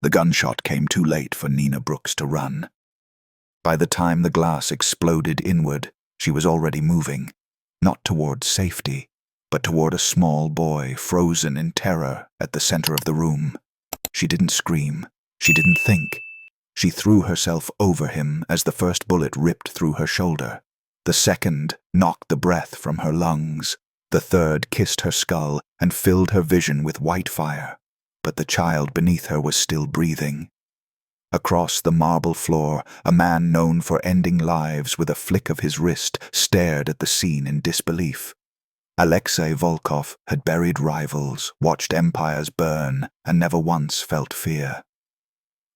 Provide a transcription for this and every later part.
The gunshot came too late for Nina Brooks to run. By the time the glass exploded inward, she was already moving, not toward safety, but toward a small boy frozen in terror at the center of the room. She didn't scream. She didn't think. She threw herself over him as the first bullet ripped through her shoulder. The second knocked the breath from her lungs. The third kissed her skull and filled her vision with white fire. But the child beneath her was still breathing. Across the marble floor, a man known for ending lives with a flick of his wrist stared at the scene in disbelief. Alexei Volkov had buried rivals, watched empires burn, and never once felt fear.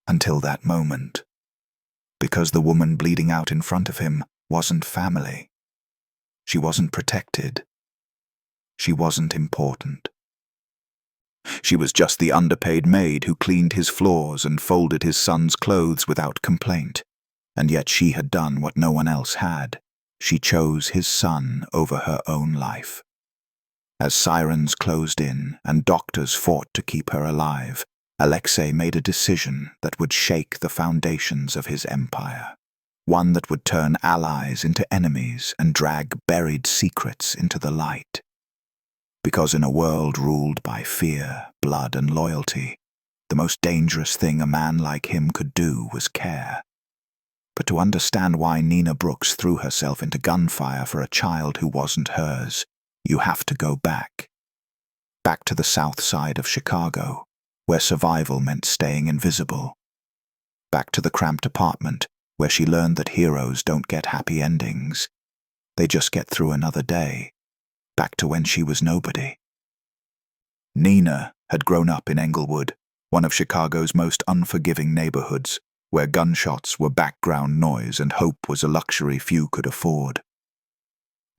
Until that moment. Because the woman bleeding out in front of him wasn't family. She wasn't protected. She wasn't important. She was just the underpaid maid who cleaned his floors and folded his son's clothes without complaint. And yet she had done what no one else had. She chose his son over her own life. As sirens closed in and doctors fought to keep her alive, Alexei made a decision that would shake the foundations of his empire. One that would turn allies into enemies and drag buried secrets into the light. Because in a world ruled by fear, blood, and loyalty, the most dangerous thing a man like him could do was care. But to understand why Nina Brooks threw herself into gunfire for a child who wasn't hers, you have to go back. Back to the south side of Chicago, where survival meant staying invisible. Back to the cramped apartment, where she learned that heroes don't get happy endings. They just get through another day. Back to when she was nobody. Nina had grown up in Englewood, one of Chicago's most unforgiving neighborhoods, where gunshots were background noise and hope was a luxury few could afford.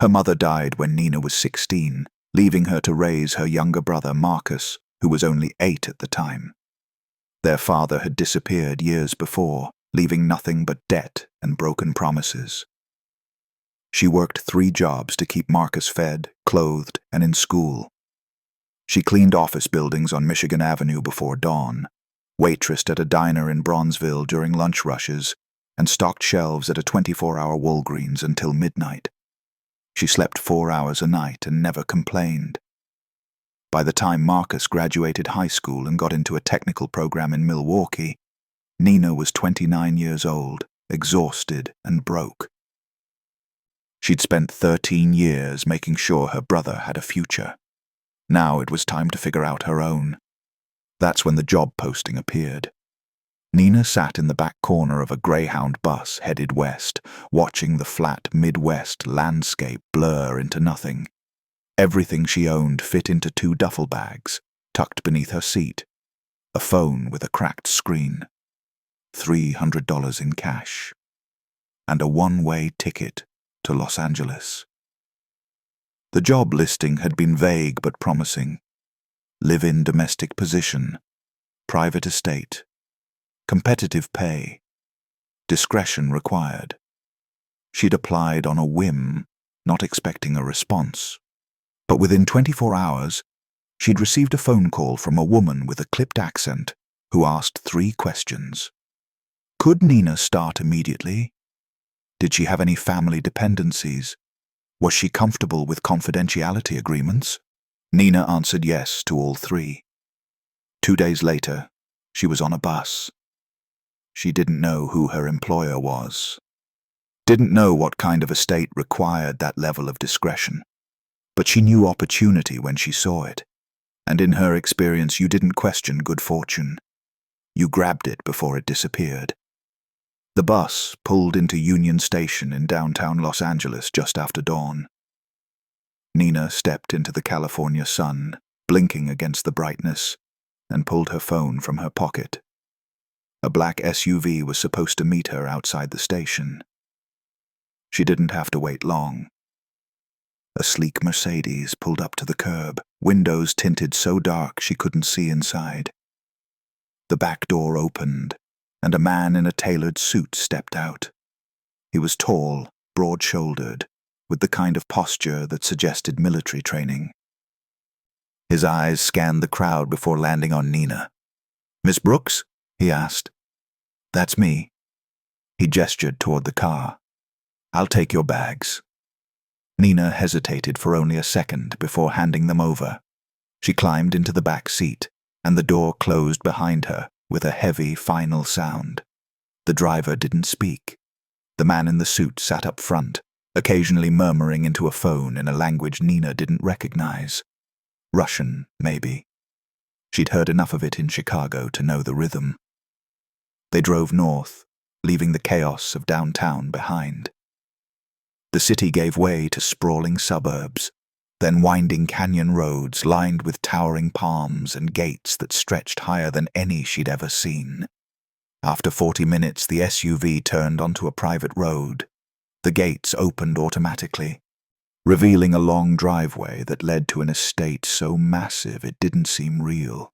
Her mother died when Nina was 16, leaving her to raise her younger brother Marcus, who was only 8 at the time. Their father had disappeared years before, leaving nothing but debt and broken promises. She worked 3 jobs to keep Marcus fed, clothed, and in school. She cleaned office buildings on Michigan Avenue before dawn, waitressed at a diner in Bronzeville during lunch rushes, and stocked shelves at a 24-hour Walgreens until midnight. She slept 4 hours a night and never complained. By the time Marcus graduated high school and got into a technical program in Milwaukee, Nina was 29 years old, exhausted and broke. She'd spent 13 years making sure her brother had a future. Now it was time to figure out her own. That's when the job posting appeared. Nina sat in the back corner of a Greyhound bus headed west, watching the flat Midwest landscape blur into nothing. Everything she owned fit into 2 duffel bags, tucked beneath her seat. A phone with a cracked screen. $300 in cash. And a one-way ticket to Los Angeles. The job listing had been vague but promising. Live-in domestic position, private estate, competitive pay, discretion required. She'd applied on a whim, not expecting a response. But within 24 hours, she'd received a phone call from a woman with a clipped accent who asked 3 questions. Could Nina start immediately? Did she have any family dependencies? Was she comfortable with confidentiality agreements? Nina answered yes to all 3. 2 days later, she was on a bus. She didn't know who her employer was. Didn't know what kind of estate required that level of discretion. But she knew opportunity when she saw it. And in her experience, you didn't question good fortune. You grabbed it before it disappeared. The bus pulled into Union Station in downtown Los Angeles just after dawn. Nina stepped into the California sun, blinking against the brightness, and pulled her phone from her pocket. A black SUV was supposed to meet her outside the station. She didn't have to wait long. A sleek Mercedes pulled up to the curb, windows tinted so dark she couldn't see inside. The back door opened, and a man in a tailored suit stepped out. He was tall, broad-shouldered, with the kind of posture that suggested military training. His eyes scanned the crowd before landing on Nina. "Miss Brooks?" he asked. That's me. He gestured toward the car. I'll take your bags. Nina hesitated for only a second before handing them over. She climbed into the back seat, and the door closed behind her with a heavy, final sound. The driver didn't speak. The man in the suit sat up front, occasionally murmuring into a phone in a language Nina didn't recognize. Russian, maybe. She'd heard enough of it in Chicago to know the rhythm. They drove north, leaving the chaos of downtown behind. The city gave way to sprawling suburbs, then winding canyon roads lined with towering palms and gates that stretched higher than any she'd ever seen. After 40 minutes, the SUV turned onto a private road. The gates opened automatically, revealing a long driveway that led to an estate so massive it didn't seem real.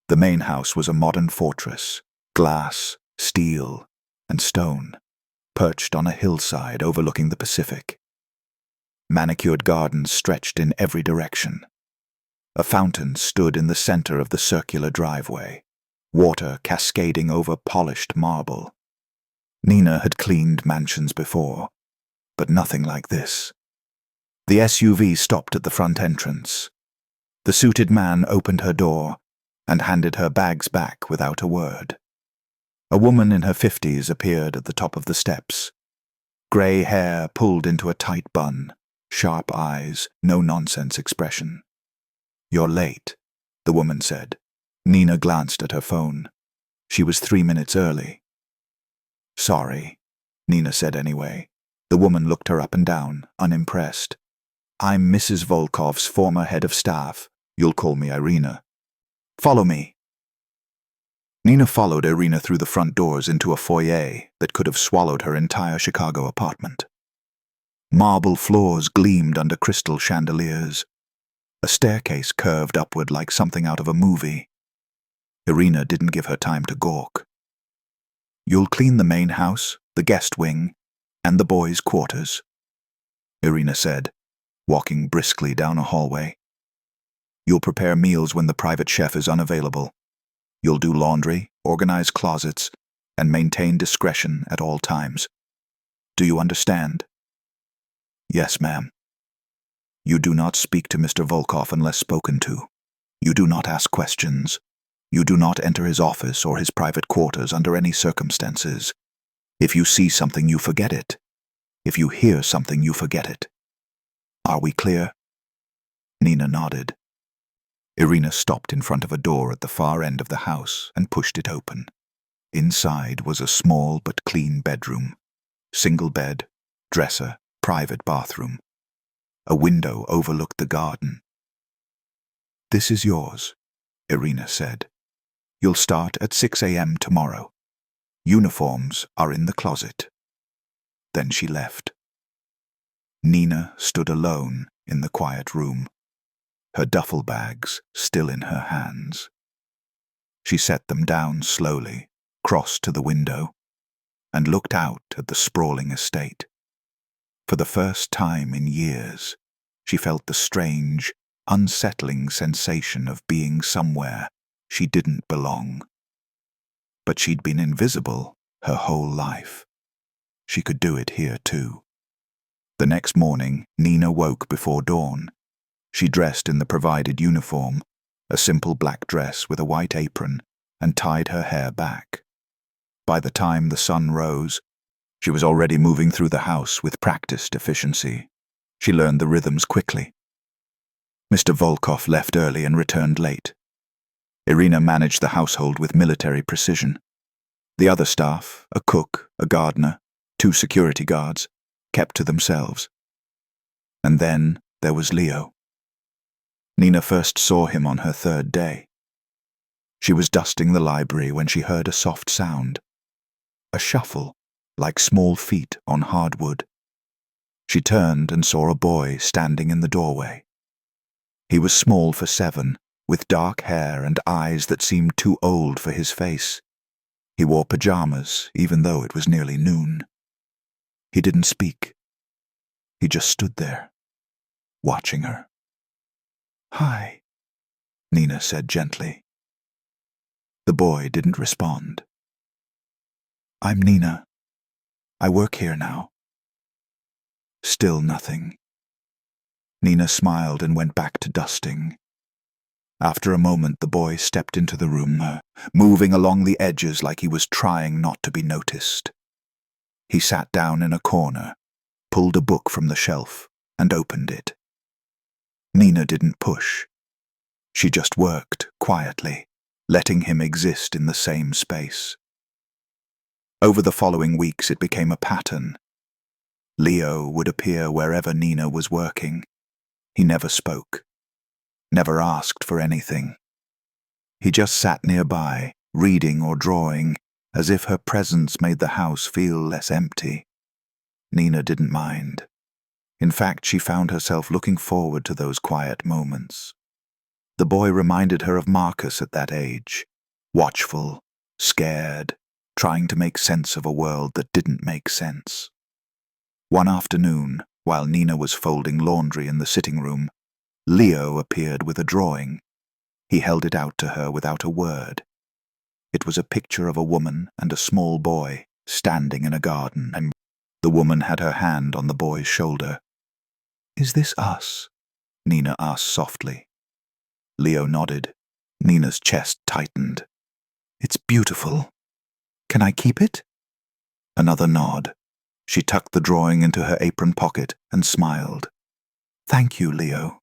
The main house was a modern fortress, glass, steel, and stone, perched on a hillside overlooking the Pacific. Manicured gardens stretched in every direction. A fountain stood in the center of the circular driveway, water cascading over polished marble. Nina had cleaned mansions before, but nothing like this. The SUV stopped at the front entrance. The suited man opened her door and handed her bags back without a word. A woman in her 50s appeared at the top of the steps. Grey hair pulled into a tight bun, sharp eyes, no-nonsense expression. "You're late," the woman said. Nina glanced at her phone. She was 3 minutes early. "Sorry," Nina said anyway. The woman looked her up and down, unimpressed. "I'm Mrs. Volkov's former head of staff. You'll call me Irina. Follow me." Nina followed Irina through the front doors into a foyer that could have swallowed her entire Chicago apartment. Marble floors gleamed under crystal chandeliers. A staircase curved upward like something out of a movie. Irina didn't give her time to gawk. "You'll clean the main house, the guest wing, and the boys' quarters," Irina said, walking briskly down a hallway. "You'll prepare meals when the private chef is unavailable. You'll do laundry, organize closets, and maintain discretion at all times. Do you understand?" "Yes, ma'am." "You do not speak to Mr. Volkov unless spoken to. You do not ask questions. You do not enter his office or his private quarters under any circumstances. If you see something, you forget it. If you hear something, you forget it. Are we clear?" Nina nodded. Irina stopped in front of a door at the far end of the house and pushed it open. Inside was a small but clean bedroom. Single bed, dresser, private bathroom. A window overlooked the garden. "This is yours," Irina said. "You'll start at 6 a.m. tomorrow. Uniforms are in the closet." Then she left. Nina stood alone in the quiet room, her duffel bags still in her hands. She set them down slowly, crossed to the window, and looked out at the sprawling estate. For the first time in years, she felt the strange, unsettling sensation of being somewhere she didn't belong. But she'd been invisible her whole life. She could do it here too. The next morning, Nina woke before dawn. She dressed in the provided uniform, a simple black dress with a white apron, and tied her hair back. By the time the sun rose, she was already moving through the house with practiced efficiency. She learned the rhythms quickly. Mr. Volkov left early and returned late. Irina managed the household with military precision. The other staff, a cook, a gardener, 2 security guards, kept to themselves. And then there was Leo. Nina first saw him on her 3rd day. She was dusting the library when she heard a soft sound. A shuffle, like small feet on hardwood. She turned and saw a boy standing in the doorway. He was small for 7, with dark hair and eyes that seemed too old for his face. He wore pajamas, even though it was nearly noon. He didn't speak. He just stood there, watching her. "Hi," Nina said gently. The boy didn't respond. "I'm Nina. I work here now." Still nothing. Nina smiled and went back to dusting. After a moment, the boy stepped into the room, moving along the edges like he was trying not to be noticed. He sat down in a corner, pulled a book from the shelf, and opened it. Nina didn't push. She just worked quietly, letting him exist in the same space. Over the following weeks, it became a pattern. Leo would appear wherever Nina was working. He never spoke, never asked for anything. He just sat nearby, reading or drawing, as if her presence made the house feel less empty. Nina didn't mind. In fact, she found herself looking forward to those quiet moments. The boy reminded her of Marcus at that age, watchful, scared, trying to make sense of a world that didn't make sense. One afternoon, while Nina was folding laundry in the sitting room, Leo appeared with a drawing. He held it out to her without a word. It was a picture of a woman and a small boy standing in a garden, and the woman had her hand on the boy's shoulder. "Is this us?" Nina asked softly. Leo nodded. Nina's chest tightened. "It's beautiful. Can I keep it?" Another nod. She tucked the drawing into her apron pocket and smiled. "Thank you, Leo."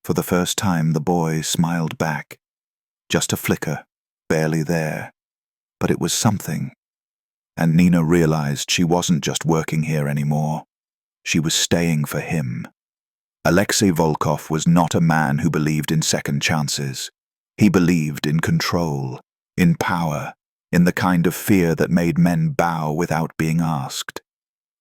For the first time, the boy smiled back. Just a flicker, barely there. But it was something. And Nina realized she wasn't just working here anymore. She was staying for him. Alexei Volkov was not a man who believed in second chances. He believed in control, in power, in the kind of fear that made men bow without being asked.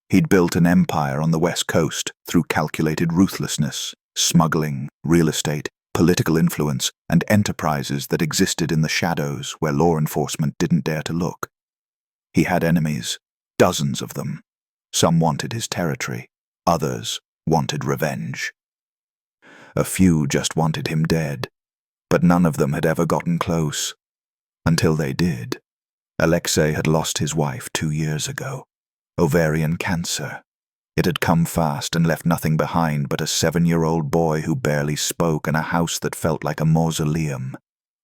He'd built an empire on the West Coast through calculated ruthlessness, smuggling, real estate, political influence, and enterprises that existed in the shadows where law enforcement didn't dare to look. He had enemies, dozens of them. Some wanted his territory, others wanted revenge. A few just wanted him dead, but none of them had ever gotten close. Until they did. Alexei had lost his wife 2 years ago. Ovarian cancer. It had come fast and left nothing behind but a 7-year-old boy who barely spoke and a house that felt like a mausoleum.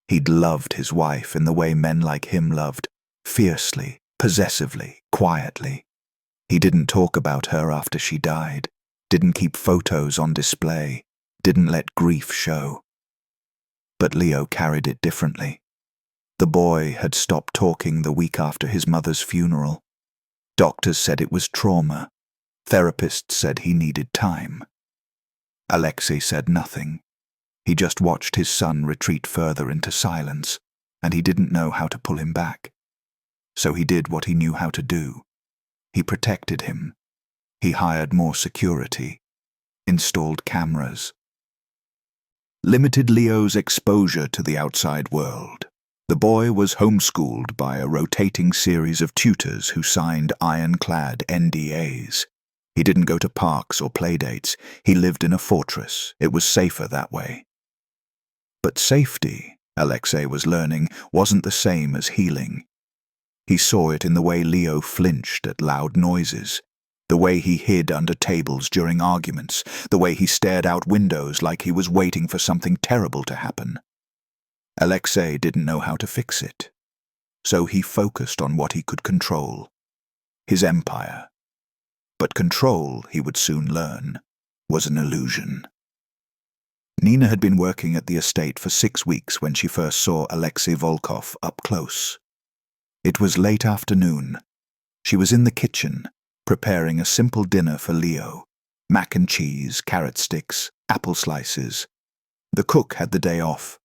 He'd loved his wife in the way men like him loved, fiercely, possessively, quietly. He didn't talk about her after she died, didn't keep photos on display, didn't let grief show. But Leo carried it differently. The boy had stopped talking the week after his mother's funeral. Doctors said it was trauma. Therapists said he needed time. Alexei said nothing. He just watched his son retreat further into silence, and he didn't know how to pull him back. So he did what he knew how to do. He protected him. He hired more security, installed cameras. Limited Leo's exposure to the outside world. The boy was homeschooled by a rotating series of tutors who signed ironclad NDAs. He didn't go to parks or playdates. He lived in a fortress. It was safer that way. But safety, Alexei was learning, wasn't the same as healing. He saw it in the way Leo flinched at loud noises, the way he hid under tables during arguments, the way he stared out windows like he was waiting for something terrible to happen. Alexei didn't know how to fix it, so he focused on what he could control, his empire. But control, he would soon learn, was an illusion. Nina had been working at the estate for 6 weeks when she first saw Alexei Volkov up close. It was late afternoon. She was in the kitchen, preparing a simple dinner for Leo. Mac and cheese, carrot sticks, apple slices. The cook had the day off,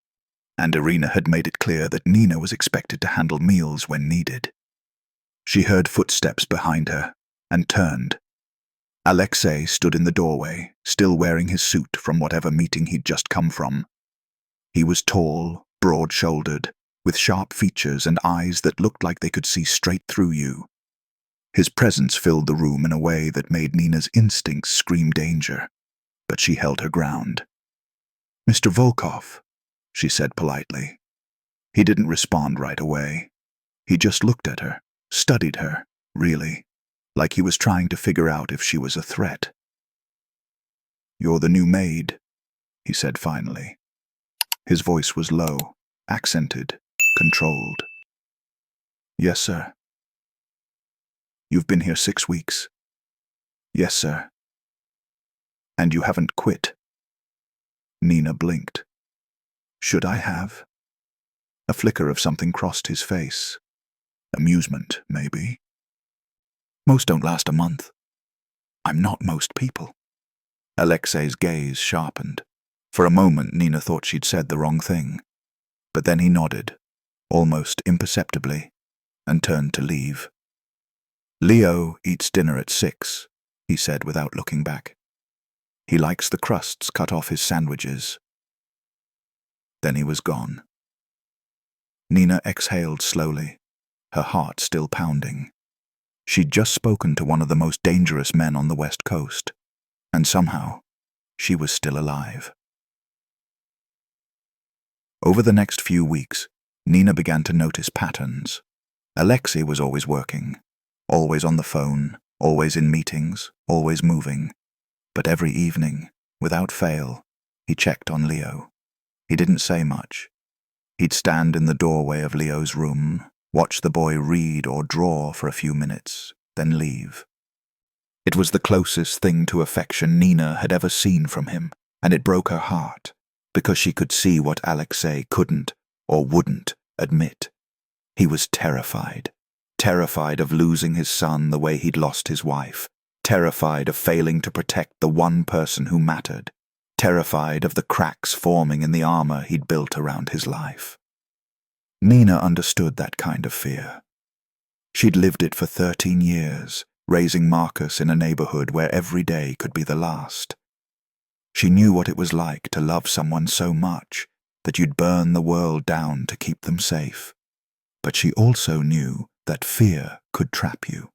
and Irina had made it clear that Nina was expected to handle meals when needed. She heard footsteps behind her, and turned. Alexei stood in the doorway, still wearing his suit from whatever meeting he'd just come from. He was tall, broad-shouldered, with sharp features and eyes that looked like they could see straight through you. His presence filled the room in a way that made Nina's instincts scream danger, but she held her ground. "Mr. Volkov," she said politely. He didn't respond right away. He just looked at her, studied her, really, like he was trying to figure out if she was a threat. "You're the new maid," he said finally. His voice was low, accented, controlled. "Yes, sir." "You've been here 6 weeks." "Yes, sir." "And you haven't quit." Nina blinked. "Should I have?" A flicker of something crossed his face. Amusement, maybe. "Most don't last a month." "I'm not most people." Alexei's gaze sharpened. For a moment, Nina thought she'd said the wrong thing. But then he nodded, almost imperceptibly, and turned to leave. "Leo eats dinner at 6, he said without looking back. "He likes the crusts cut off his sandwiches." Then he was gone. Nina exhaled slowly, her heart still pounding. She'd just spoken to one of the most dangerous men on the West Coast, and somehow, she was still alive. Over the next few weeks, Nina began to notice patterns. Alexei was always working, always on the phone, always in meetings, always moving. But every evening, without fail, he checked on Leo. He didn't say much. He'd stand in the doorway of Leo's room, watch the boy read or draw for a few minutes, then leave. It was the closest thing to affection Nina had ever seen from him, and it broke her heart, because she could see what Alexei couldn't or wouldn't admit. He was terrified of losing his son the way he'd lost his wife, terrified of failing to protect the one person who mattered, terrified of the cracks forming in the armor he'd built around his life. Nina understood that kind of fear. She'd lived it for 13 years, raising Marcus in a neighborhood where every day could be the last. She knew what it was like to love someone so much that you'd burn the world down to keep them safe. But she also knew that fear could trap you.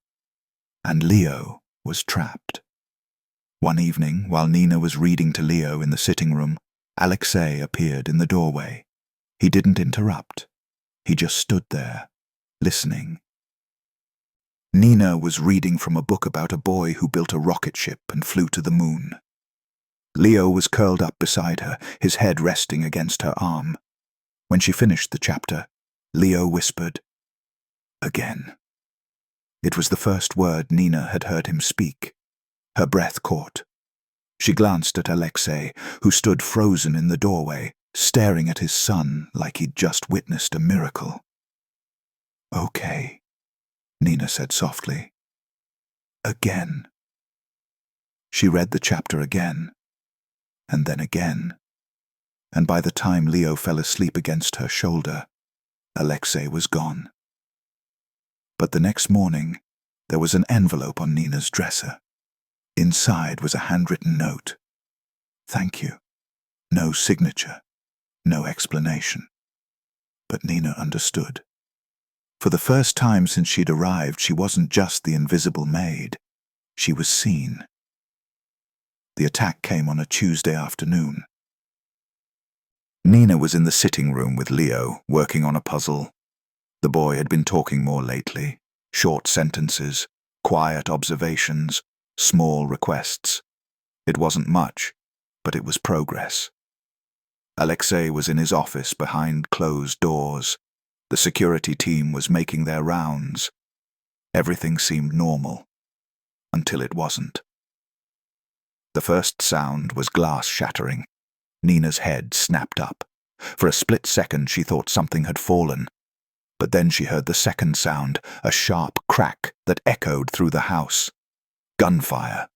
And Leo was trapped. One evening, while Nina was reading to Leo in the sitting room, Alexei appeared in the doorway. He didn't interrupt. He just stood there, listening. Nina was reading from a book about a boy who built a rocket ship and flew to the moon. Leo was curled up beside her, his head resting against her arm. When she finished the chapter, Leo whispered, "Again." It was the first word Nina had heard him speak. Her breath caught. She glanced at Alexei, who stood frozen in the doorway, staring at his son like he'd just witnessed a miracle. "Okay," Nina said softly. "Again." She read the chapter again, and then again, and by the time Leo fell asleep against her shoulder, Alexei was gone. But the next morning, there was an envelope on Nina's dresser. Inside was a handwritten note. "Thank you." No signature, no explanation. But Nina understood. For the first time since she'd arrived, she wasn't just the invisible maid. She was seen. The attack came on a Tuesday afternoon. Nina was in the sitting room with Leo, working on a puzzle. The boy had been talking more lately. Short sentences, quiet observations, small requests. It wasn't much, but it was progress. Alexei was in his office behind closed doors. The security team was making their rounds. Everything seemed normal, until it wasn't. The first sound was glass shattering. Nina's head snapped up. For a split second she thought something had fallen. But then she heard the second sound, a sharp crack that echoed through the house. Gunfire.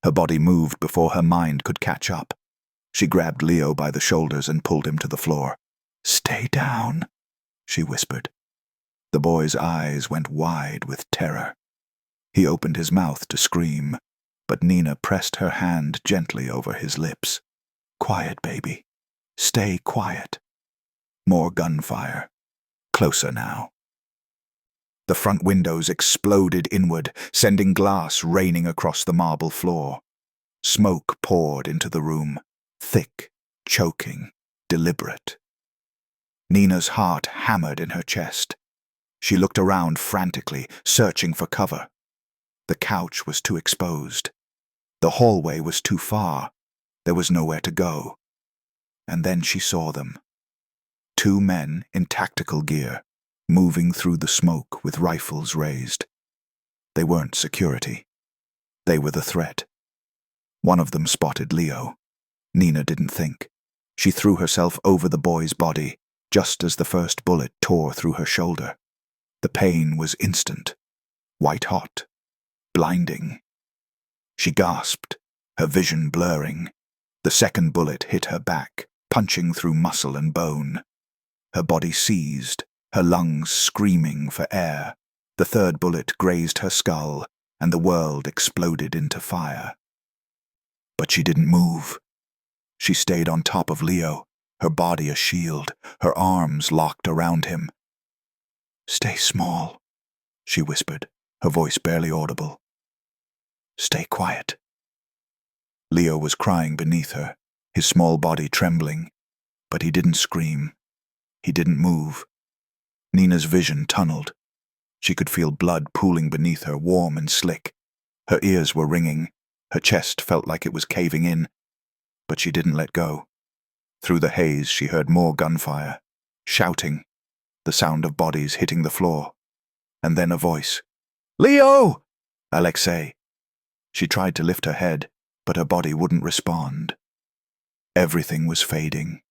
Her body moved before her mind could catch up. She grabbed Leo by the shoulders and pulled him to the floor. "Stay down," she whispered. The boy's eyes went wide with terror. He opened his mouth to scream, but Nina pressed her hand gently over his lips. "Quiet, baby. Stay quiet." More gunfire. Closer now. The front windows exploded inward, sending glass raining across the marble floor. Smoke poured into the room, thick, choking, deliberate. Nina's heart hammered in her chest. She looked around frantically, searching for cover. The couch was too exposed. The hallway was too far. There was nowhere to go. And then she saw them. 2 men in tactical gear, moving through the smoke with rifles raised. They weren't security. They were the threat. One of them spotted Leo. Nina didn't think. She threw herself over the boy's body, just as the first bullet tore through her shoulder. The pain was instant, white-hot, blinding. She gasped, her vision blurring. The second bullet hit her back, punching through muscle and bone. Her body seized, her lungs screaming for air. The third bullet grazed her skull, and the world exploded into fire. But she didn't move. She stayed on top of Leo, her body a shield, her arms locked around him. "Stay small," she whispered, her voice barely audible. "Stay quiet." Leo was crying beneath her, his small body trembling, but he didn't scream. He didn't move. Nina's vision tunneled. She could feel blood pooling beneath her, warm and slick. Her ears were ringing. Her chest felt like it was caving in. But she didn't let go. Through the haze, she heard more gunfire, shouting, the sound of bodies hitting the floor. And then a voice. "Leo!" "Alexei." She tried to lift her head, but her body wouldn't respond. Everything was fading.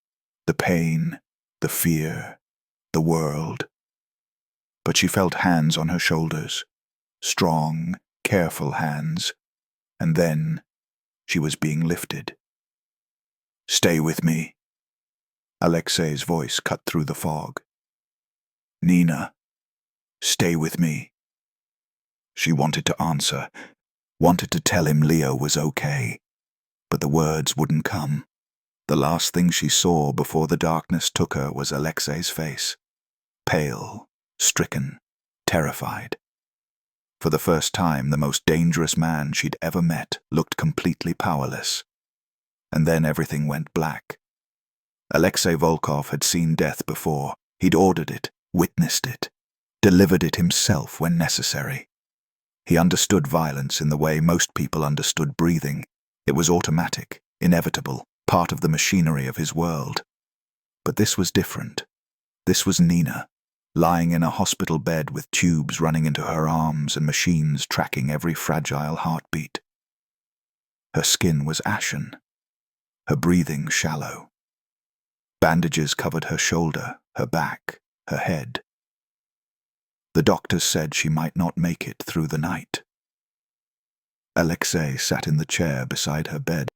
The pain, the fear, the world. But she felt hands on her shoulders, strong, careful hands. And then she was being lifted. "Stay with me." Alexei's voice cut through the fog. "Nina, stay with me." She wanted to answer, wanted to tell him Leo was okay, but the words wouldn't come. The last thing she saw before the darkness took her was Alexei's face, pale, stricken, terrified. For the first time, the most dangerous man she'd ever met looked completely powerless. And then everything went black. Alexei Volkov had seen death before. He'd ordered it, witnessed it, delivered it himself when necessary. He understood violence in the way most people understood breathing. It was automatic, inevitable, part of the machinery of his world. But this was different. This was Nina, lying in a hospital bed with tubes running into her arms and machines tracking every fragile heartbeat. Her skin was ashen, her breathing shallow. Bandages covered her shoulder, her back, her head. The doctors said she might not make it through the night. Alexei sat in the chair beside her bed,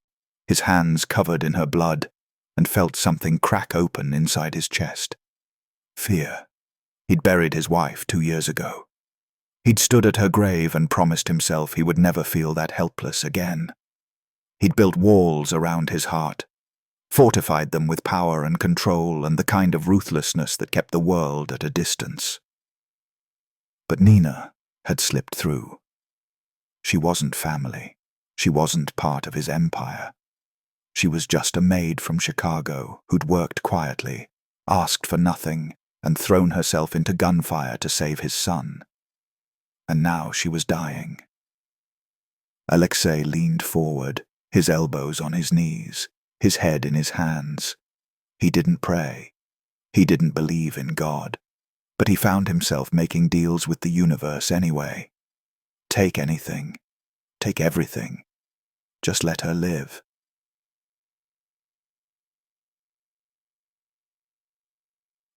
his hands covered in her blood, and felt something crack open inside his chest. Fear. He'd buried his wife 2 years ago. He'd stood at her grave and promised himself he would never feel that helpless again. He'd built walls around his heart, fortified them with power and control and the kind of ruthlessness that kept the world at a distance. But Nina had slipped through. She wasn't family. She wasn't part of his empire. She was just a maid from Chicago who'd worked quietly, asked for nothing, and thrown herself into gunfire to save his son. And now she was dying. Alexei leaned forward, his elbows on his knees, his head in his hands. He didn't pray. He didn't believe in God. But he found himself making deals with the universe anyway. Take anything. Take everything. Just let her live.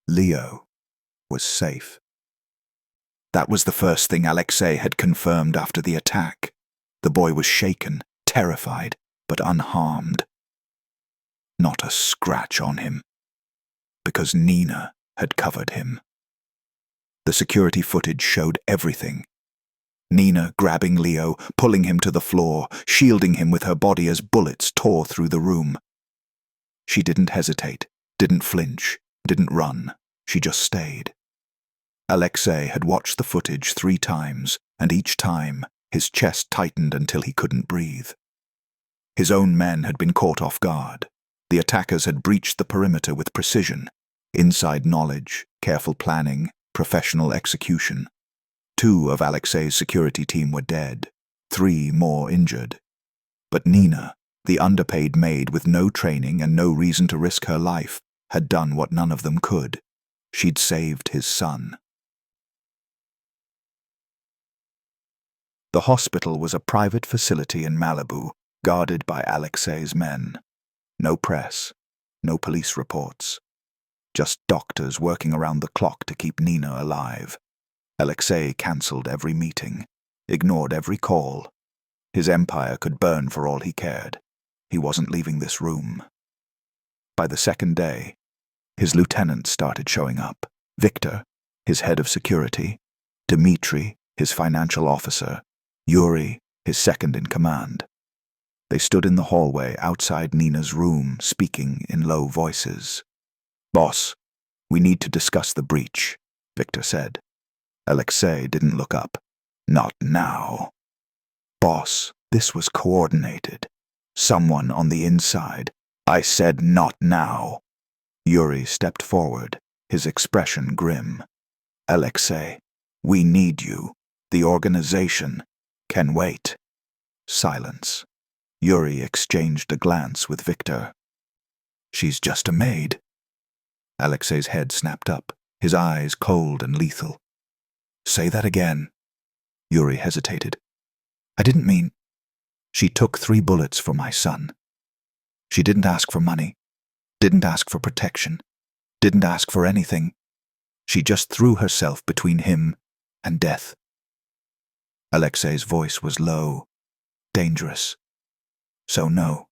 Leo was safe. That was the first thing Alexei had confirmed after the attack. The boy was shaken, terrified, but unharmed. Not a scratch on him. Because Nina had covered him. The security footage showed everything. Nina grabbing Leo, pulling him to the floor, shielding him with her body as bullets tore through the room. She didn't hesitate, didn't flinch, didn't run. She just stayed. Alexei had watched the footage 3 times, and each time his chest tightened until he couldn't breathe. His own men had been caught off guard. The attackers had breached the perimeter with precision. Inside knowledge, careful planning, professional execution. 2 of Alexei's security team were dead, 3 more injured. But Nina, the underpaid maid with no training and no reason to risk her life, had done what none of them could. She'd saved his son. The hospital was a private facility in Malibu, guarded by Alexei's men. No press, no police reports. Just doctors working around the clock to keep Nina alive. Alexei cancelled every meeting, ignored every call. His empire could burn for all he cared. He wasn't leaving this room. By the second day, his lieutenants started showing up. Victor, his head of security, Dmitri, his financial officer, Yuri, his second-in-command. They stood in the hallway outside Nina's room, speaking in low voices. "Boss, we need to discuss the breach," Victor said. Alexei didn't look up. "Not now." "Boss, this was coordinated. Someone on the inside." "I said not now." Yuri stepped forward, his expression grim. "Alexei, we need you. The organization can wait." Silence. Yuri exchanged a glance with Victor. "She's just a maid." Alexei's head snapped up, his eyes cold and lethal. "Say that again." Yuri hesitated. "I didn't mean—" "She took 3 bullets for my son. She didn't ask for money, didn't ask for protection, didn't ask for anything. She just threw herself between him and death." Alexei's voice was low, dangerous. "So no,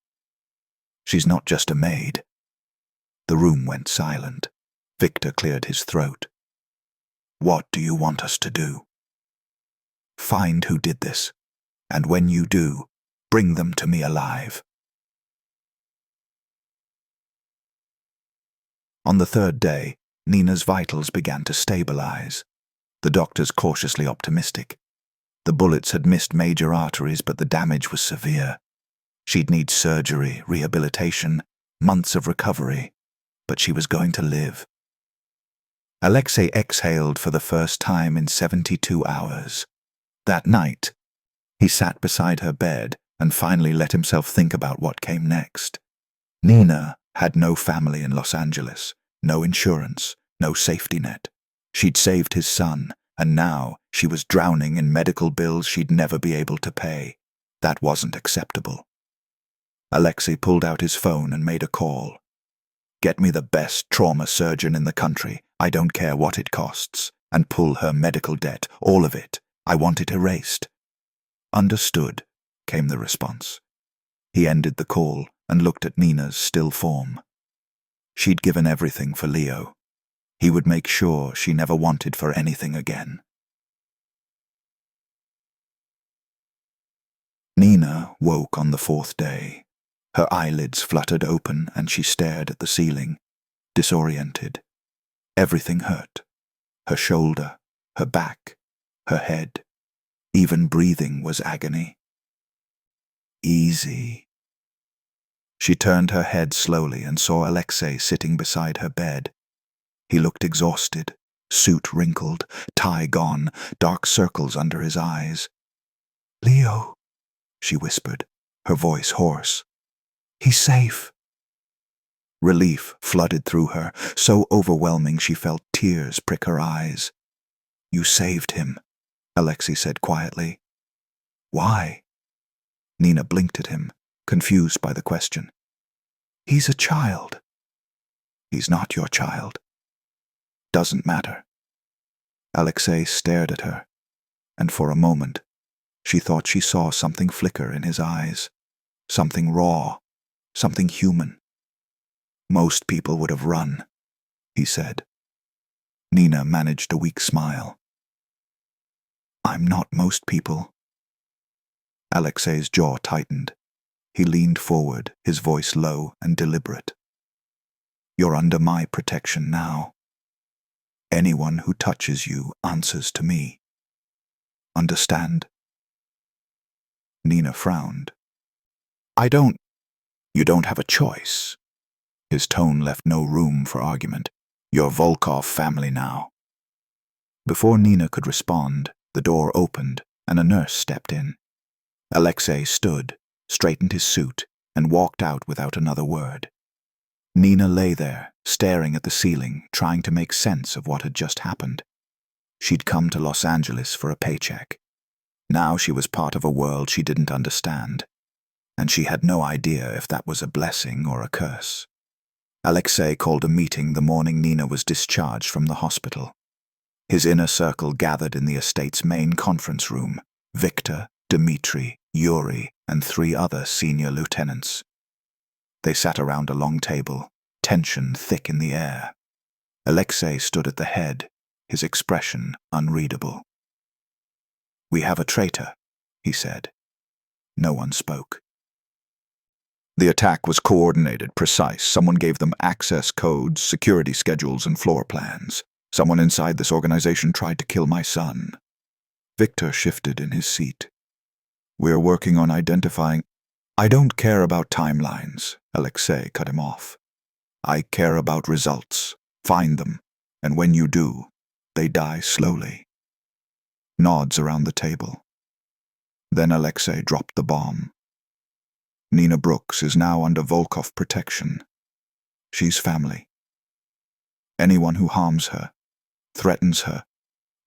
she's not just a maid." The room went silent. Victor cleared his throat. "What do you want us to do?" "Find who did this, and when you do, bring them to me alive." On the 3rd day, Nina's vitals began to stabilize. The doctors cautiously optimistic. The bullets had missed major arteries, but the damage was severe. She'd need surgery, rehabilitation, months of recovery, but she was going to live. Alexei exhaled for the first time in 72 hours. That night, he sat beside her bed and finally let himself think about what came next. Nina had no family in Los Angeles, no insurance, no safety net. She'd saved his son, and now she was drowning in medical bills she'd never be able to pay. That wasn't acceptable. Alexei pulled out his phone and made a call. "Get me the best trauma surgeon in the country, I don't care what it costs, and pull her medical debt, all of it. I want it erased." "Understood," came the response. He ended the call and looked at Nina's still form. She'd given everything for Leo. He would make sure she never wanted for anything again. Nina woke on the 4th day. Her eyelids fluttered open and she stared at the ceiling, disoriented. Everything hurt. Her shoulder, her back, her head. Even breathing was agony. "Easy." She turned her head slowly and saw Alexei sitting beside her bed. He looked exhausted, suit wrinkled, tie gone, dark circles under his eyes. "Leo," she whispered, her voice hoarse. "He's safe." Relief flooded through her, so overwhelming she felt tears prick her eyes. "You saved him," Alexei said quietly. "Why?" Nina blinked at him, confused by the question. "He's a child." "He's not your child." "Doesn't matter." Alexei stared at her, and for a moment, she thought she saw something flicker in his eyes. Something raw, something human. "Most people would have run," he said. Nina managed a weak smile. "I'm not most people." Alexei's jaw tightened. He leaned forward, his voice low and deliberate. "You're under my protection now. Anyone who touches you answers to me. Understand?" Nina frowned. You don't have a choice." His tone left no room for argument. You're Volkov family now." Before Nina could respond, the door opened and a nurse stepped in. Alexei stood, straightened his suit, and walked out without another word. Nina lay there, staring at the ceiling, trying to make sense of what had just happened. She'd come to Los Angeles for a paycheck. Now she was part of a world she didn't understand, and she had no idea if that was a blessing or a curse. Alexei called a meeting the morning Nina was discharged from the hospital. His inner circle gathered in the estate's main conference room: Victor, Dmitri, Yuri, and 3 other senior lieutenants. They sat around a long table, tension thick in the air. Alexei stood at the head, his expression unreadable. "We have a traitor," he said. No one spoke. The attack was coordinated, precise. Someone gave them access codes, security schedules, and floor plans. Someone inside this organization tried to kill my son. Victor shifted in his seat. "We're working on identifying—" "I don't care about timelines," Alexei cut him off. "I care about results. Find them, and when you do, they die slowly." Nods around the table. Then Alexei dropped the bomb. "Nina Brooks is now under Volkov protection. She's family. Anyone who harms her, threatens her,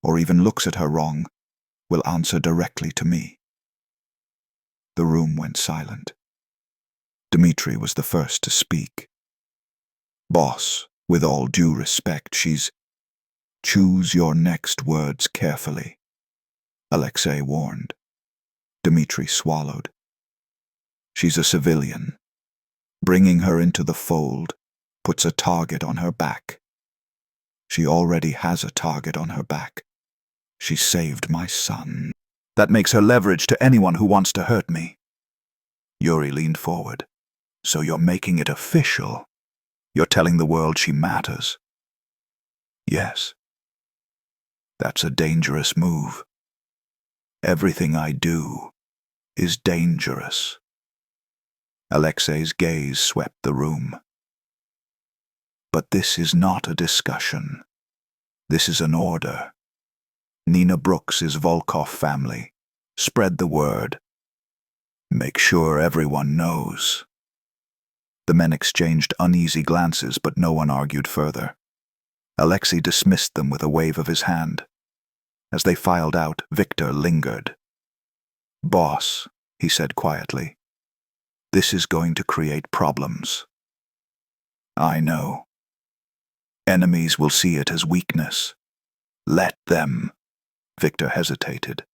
or even looks at her wrong will answer directly to me." The room went silent. Dmitri was the first to speak. "Boss, with all due respect, she's—" "Choose your next words carefully," Alexei warned. Dmitri swallowed. "She's a civilian. Bringing her into the fold puts a target on her back. She already has a target on her back. She saved my son. That makes her leverage to anyone who wants to hurt me." Yuri leaned forward. "So you're making it official? You're telling the world she matters?" "Yes." "That's a dangerous move. Everything I do is dangerous." Alexei's gaze swept the room. "But this is not a discussion. This is an order. Nina Brooks is Volkov family. Spread the word. Make sure everyone knows." The men exchanged uneasy glances, but no one argued further. Alexei dismissed them with a wave of his hand. As they filed out, Victor lingered. "Boss," he said quietly, "this is going to create problems." "I know. Enemies will see it as weakness. Let them." Victor hesitated.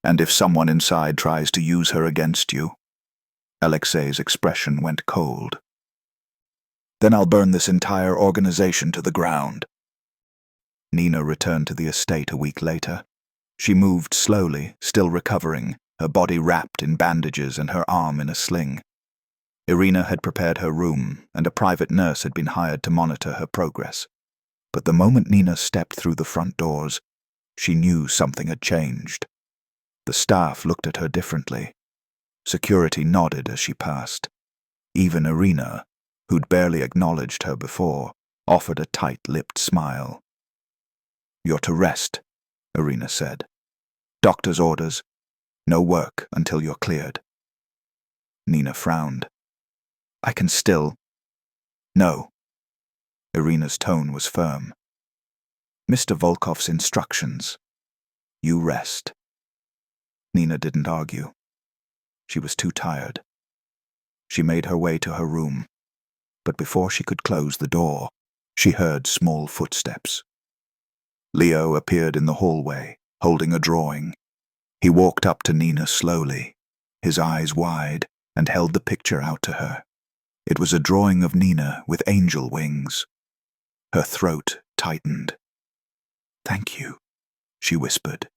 "And if someone inside tries to use her against you?" Alexei's expression went cold. "Then I'll burn this entire organization to the ground." Nina returned to the estate a week later. She moved slowly, still recovering, her body wrapped in bandages and her arm in a sling. Irina had prepared her room, and a private nurse had been hired to monitor her progress. But the moment Nina stepped through the front doors, she knew something had changed. The staff looked at her differently. Security nodded as she passed. Even Irina, who'd barely acknowledged her before, offered a tight-lipped smile. "You're to rest," Irina said. "Doctor's orders. No work until you're cleared." Nina frowned. "I can still—" "No." Irina's tone was firm. "Mr. Volkov's instructions. You rest." Nina didn't argue. She was too tired. She made her way to her room, but before she could close the door, she heard small footsteps. Leo appeared in the hallway, holding a drawing. He walked up to Nina slowly, his eyes wide, and held the picture out to her. It was a drawing of Nina with angel wings. Her throat tightened. "Thank you," she whispered.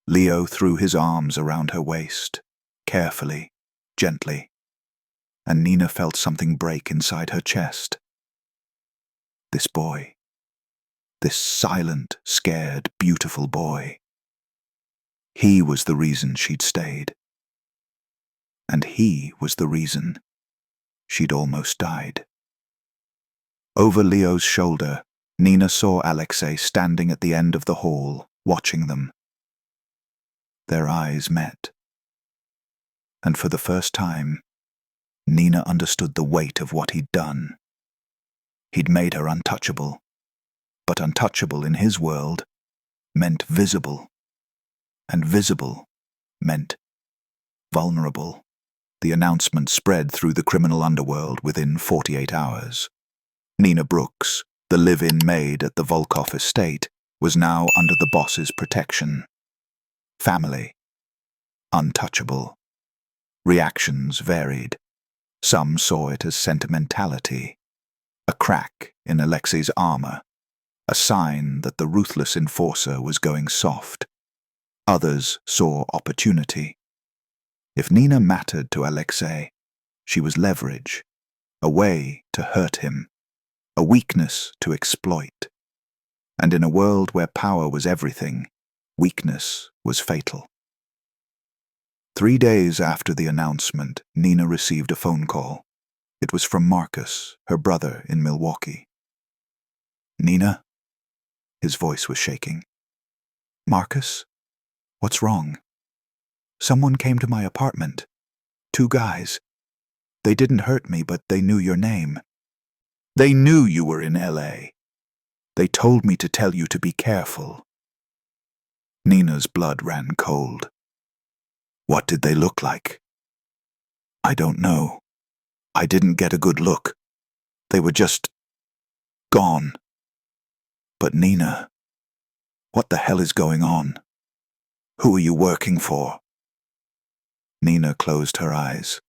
Leo threw his arms around her waist, carefully, gently, and Nina felt something break inside her chest. This boy. This silent, scared, beautiful boy. He was the reason she'd stayed. And he was the reason she'd almost died. Over Leo's shoulder, Nina saw Alexei standing at the end of the hall, watching them. Their eyes met. And for the first time, Nina understood the weight of what he'd done. He'd made her untouchable, but untouchable in his world meant visible, and visible meant vulnerable. The announcement spread through the criminal underworld within 48 hours. Nina Brooks, the live-in maid at the Volkov estate, was now under the boss's protection. Family. Untouchable. Reactions varied. Some saw it as sentimentality, a crack in Alexei's armor, a sign that the ruthless enforcer was going soft. Others saw opportunity. If Nina mattered to Alexei, she was leverage, a way to hurt him, a weakness to exploit. And in a world where power was everything, weakness was fatal. 3 days after the announcement, Nina received a phone call. It was from Marcus, her brother in Milwaukee. "Nina?" His voice was shaking. "Marcus? What's wrong?" "Someone came to my apartment. 2 guys. They didn't hurt me, but they knew your name. They knew you were in LA. They told me to tell you to be careful." Nina's blood ran cold. "What did they look like?" "I don't know. I didn't get a good look. They were just gone." "But Nina, what the hell is going on? Who are you working for?" Nina closed her eyes.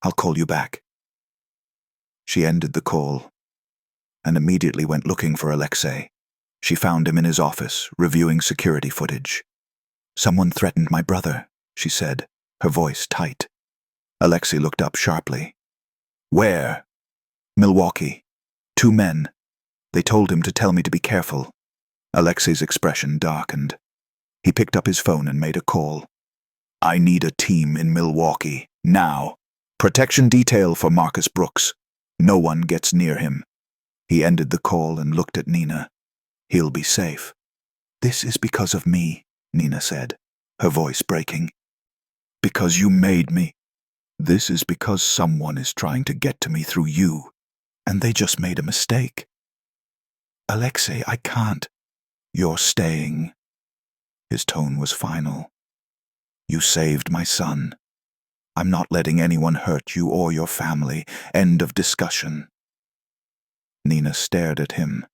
"I'll call you back." She ended the call and immediately went looking for Alexei. She found him in his office, reviewing security footage. "Someone threatened my brother," she said, her voice tight. Alexei looked up sharply. "Where?" "Milwaukee. 2 men. They told him to tell me to be careful." Alexei's expression darkened. He picked up his phone and made a call. "I need a team in Milwaukee, now. Protection detail for Marcus Brooks. No one gets near him." He ended the call and looked at Nina. "He'll be safe." "This is because of me," Nina said, her voice breaking. "Because you made me. This is because someone is trying to get to me through you, and they just made a mistake." "Alexei, I can't." "You're staying." His tone was final. "You saved my son. I'm not letting anyone hurt you or your family. End of discussion." Nina stared at him,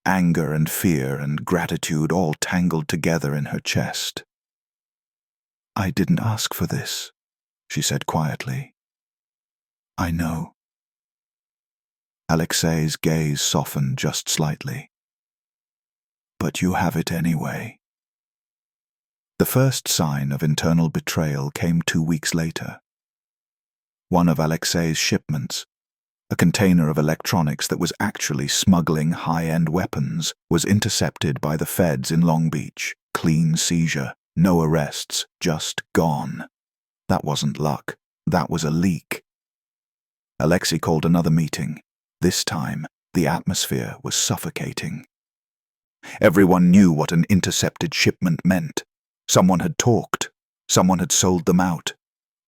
anger and fear and gratitude all tangled together in her chest. "I didn't ask for this," she said quietly. "I know." Alexei's gaze softened just slightly. "But you have it anyway." The first sign of internal betrayal came 2 weeks later. One of Alexei's shipments, a container of electronics that was actually smuggling high-end weapons, was intercepted by the feds in Long Beach. Clean seizure, no arrests, just gone. That wasn't luck. That was a leak. Alexei called another meeting. This time, the atmosphere was suffocating. Everyone knew what an intercepted shipment meant. Someone had talked. Someone had sold them out.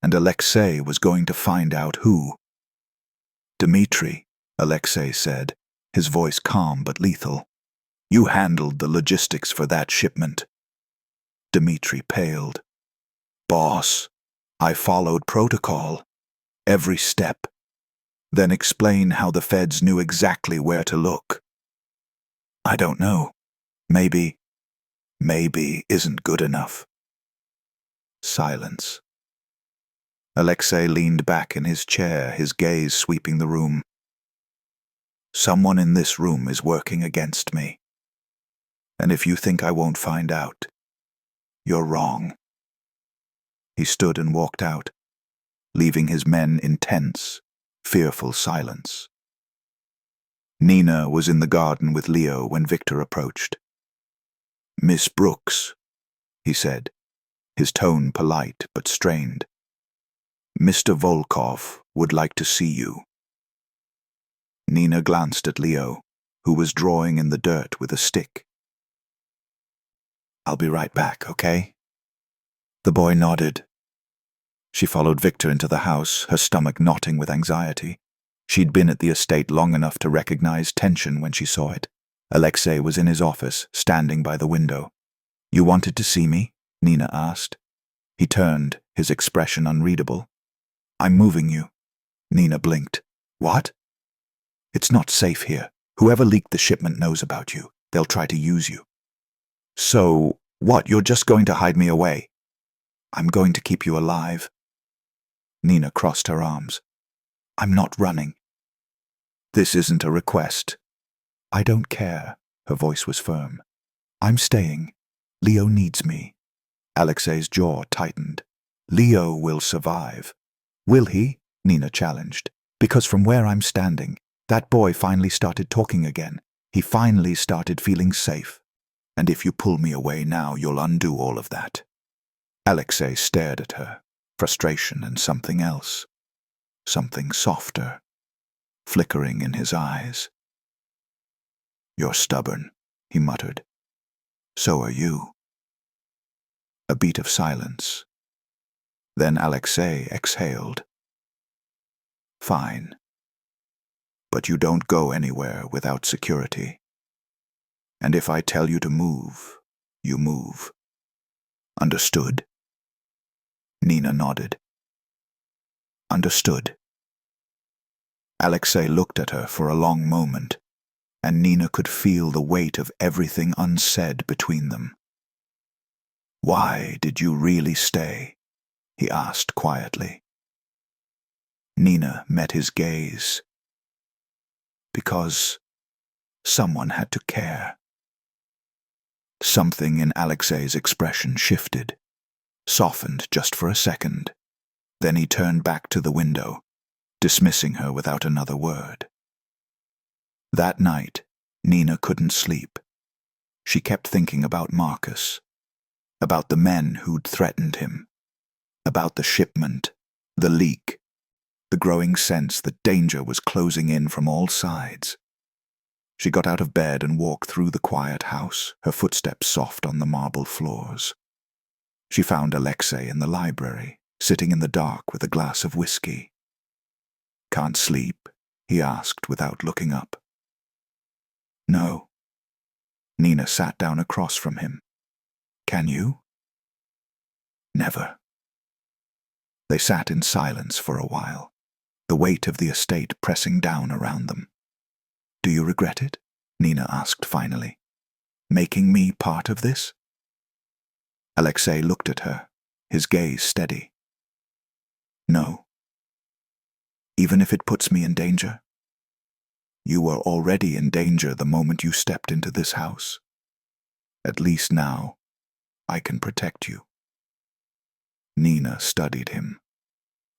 And Alexei was going to find out who. "Dmitri," Alexei said, his voice calm but lethal. "You handled the logistics for that shipment." Dmitri paled. "Boss, I followed protocol. Every step. Then explain how the feds knew exactly where to look." "I don't know. Maybe isn't good enough." Silence. Alexei leaned back in his chair, his gaze sweeping the room. "Someone in this room is working against me. And if you think I won't find out, you're wrong." He stood and walked out, leaving his men in tense, fearful silence. Nina was in the garden with Leo when Victor approached. "Miss Brooks," he said, his tone polite but strained. "Mr. Volkov would like to see you." Nina glanced at Leo, who was drawing in the dirt with a stick. "I'll be right back, okay?" The boy nodded. She followed Victor into the house, her stomach knotting with anxiety. She'd been at the estate long enough to recognize tension when she saw it. Alexei was in his office, standing by the window. "You wanted to see me?" Nina asked. He turned, his expression unreadable. "I'm moving you." Nina blinked. "What?" "It's not safe here. Whoever leaked the shipment knows about you. They'll try to use you." "So, what, you're just going to hide me away?" "I'm going to keep you alive." Nina crossed her arms. "I'm not running." "This isn't a request." "I don't care." Her voice was firm. "I'm staying. Leo needs me." Alexei's jaw tightened. "Leo will survive." "Will he?" Nina challenged. "Because from where I'm standing, that boy finally started talking again. He finally started feeling safe. And if you pull me away now, you'll undo all of that." Alexei stared at her, frustration and something else. Something softer, flickering in his eyes. "You're stubborn," he muttered. "So are you." A beat of silence. Then Alexei exhaled. "Fine. But you don't go anywhere without security. And if I tell you to move, you move. Understood?" Nina nodded. "Understood." Alexei looked at her for a long moment, and Nina could feel the weight of everything unsaid between them. "Why did you really stay?" he asked quietly. Nina met his gaze. "Because someone had to care." Something in Alexei's expression shifted, softened just for a second. Then he turned back to the window, dismissing her without another word. That night, Nina couldn't sleep. She kept thinking about Marcus, about the men who'd threatened him, about the shipment, the leak, the growing sense that danger was closing in from all sides. She got out of bed and walked through the quiet house, her footsteps soft on the marble floors. She found Alexei in the library, sitting in the dark with a glass of whiskey. "Can't sleep?" he asked without looking up. "No." Nina sat down across from him. "Can you?" "Never." They sat in silence for a while, the weight of the estate pressing down around them. "Do you regret it?" Nina asked finally. "Making me part of this?" Alexei looked at her, his gaze steady. "No." "Even if it puts me in danger?" "You were already in danger the moment you stepped into this house. At least now, I can protect you." Nina studied him.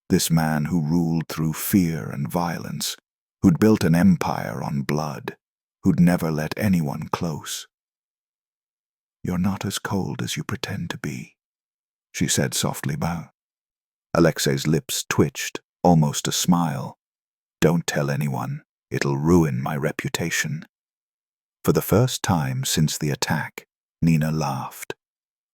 This man who ruled through fear and violence, who'd built an empire on blood, who'd never let anyone close. "You're not as cold as you pretend to be," she said softly back. Alexei's lips twitched, almost a smile. "Don't tell anyone. It'll ruin my reputation." For the first time since the attack, Nina laughed,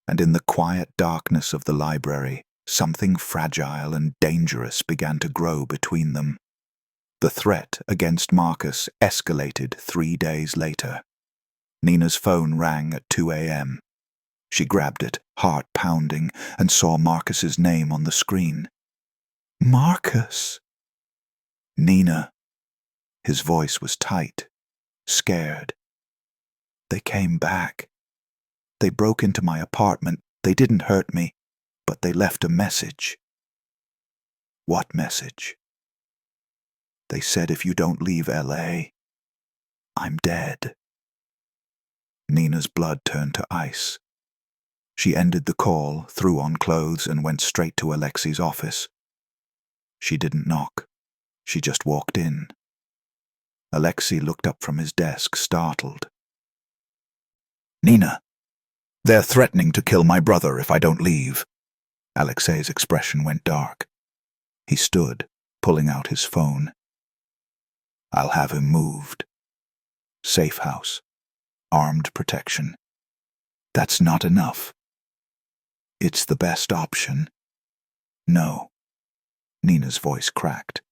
and in the quiet darkness of the library, something fragile and dangerous began to grow between them. The threat against Marcus escalated 3 days later. Nina's phone rang at 2 a.m. She grabbed it, heart pounding, and saw Marcus's name on the screen. "Marcus!" "Nina." His voice was tight, scared. "They came back. They broke into my apartment. They didn't hurt me, but they left a message." "What message?" "They said if you don't leave L.A., I'm dead." Nina's blood turned to ice. She ended the call, threw on clothes, and went straight to Alexei's office. She didn't knock. She just walked in. Alexei looked up from his desk, startled. "Nina, they're threatening to kill my brother if I don't leave." Alexei's expression went dark. He stood, pulling out his phone. "I'll have him moved." safe house, armed protection. That's not enough. It's the best option. No. Nina's voice cracked.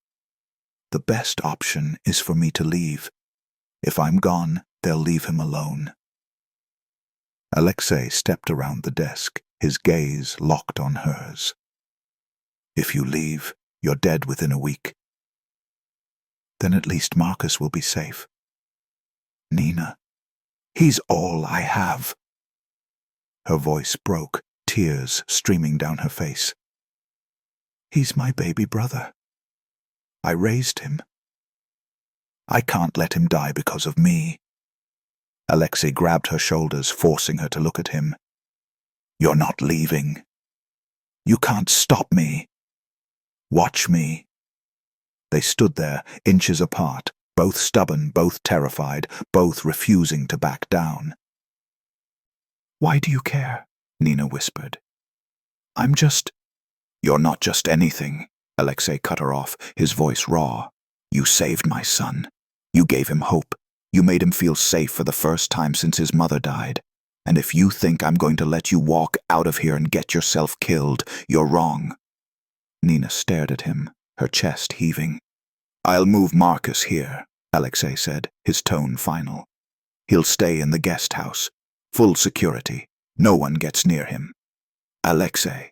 The best option is for me to leave. If I'm gone, they'll leave him alone. Alexei stepped around the desk, his gaze locked on hers. If you leave, you're dead within a week. Then at least Marcus will be safe. Nina, he's all I have. Her voice broke, tears streaming down her face. He's my baby brother. I raised him. I can't let him die because of me. Alexei grabbed her shoulders, forcing her to look at him. You're not leaving. You can't stop me. Watch me. They stood there, inches apart, both stubborn, both terrified, both refusing to back down. Why do you care? Nina whispered. I'm just... You're not just anything, Alexei cut her off, his voice raw. You saved my son. You gave him hope. You made him feel safe for the first time since his mother died. And if you think I'm going to let you walk out of here and get yourself killed, you're wrong. Nina stared at him, her chest heaving. I'll move Marcus here, Alexei said, his tone final. He'll stay in the guest house. Full security. No one gets near him. Alexei,